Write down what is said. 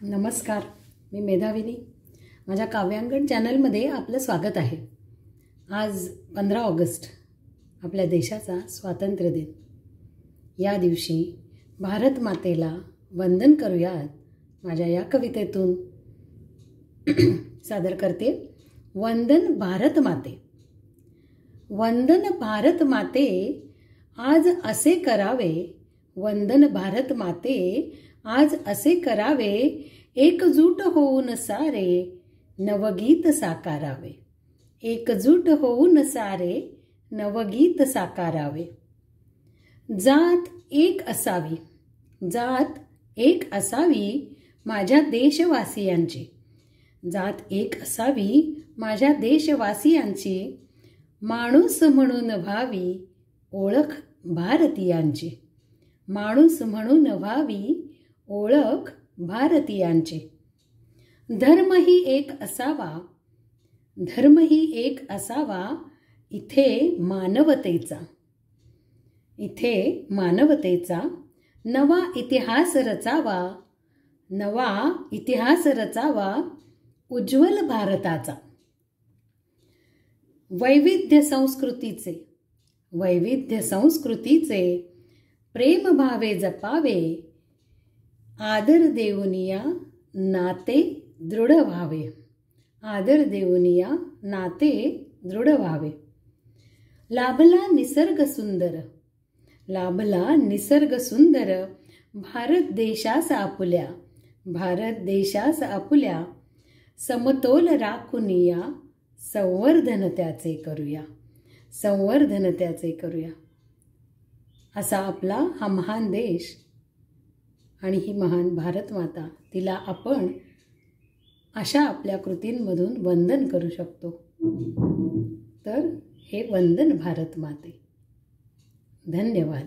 नमस्कार, मी मेधाविनी. माझ्या काव्यांगण चॅनलमध्ये आपलं स्वागत आहे. आज 15 ऑगस्ट आपल्या देशाचा स्वातंत्र्य दिन. या दिवशी भारत मातेला वंदन करूयात. माझ्या या कवितेतून सादर करते. वंदन भारत माते. वंदन भारत माते आज असे करावे. वंदन भारत माते आज असे करावे. एकजूट होऊन सारे नवगीत साकारावे. एकजूट होऊन सारे नवगीत साकारावे. जात एक असावी. जात एक असावी माझ्या देशवासियांची. जात एक असावी माझ्या देशवासियांची. माणूस म्हणून व्हावी ओळख भारतीयांची. माणूस म्हणून व्हावी ओळख भारतीयांची. धर्मही एक असावा. धर्मही एक असावा इथे मानवतेचा. इथे मानवतेचा नवा इतिहास रचावा. नवा इतिहास रचावा उज्ज्वल भारताचा. वैविध्य संस्कृतीचे. वैविध्य संस्कृतीचे प्रेम भावे जपावे. आदर देऊनिया नाते दृढ व्हावे. आदर देऊनिया नाते दृढ व्हावे. लाभला निसर्ग सुंदर. लाभला निसर्ग सुंदर भारत देशास आपुल्या. भारत देशास आपुल्या. समतोल राखुनिया संवर्धन त्याचे करूया. संवर्धन त्याचे करूया. असा आपला हा महान देश आणि ही महान भारत माता, तिला आपण अशा आपल्या कृतींमधून वंदन करू शकतो. तर हे वंदन भारत माते. धन्यवाद.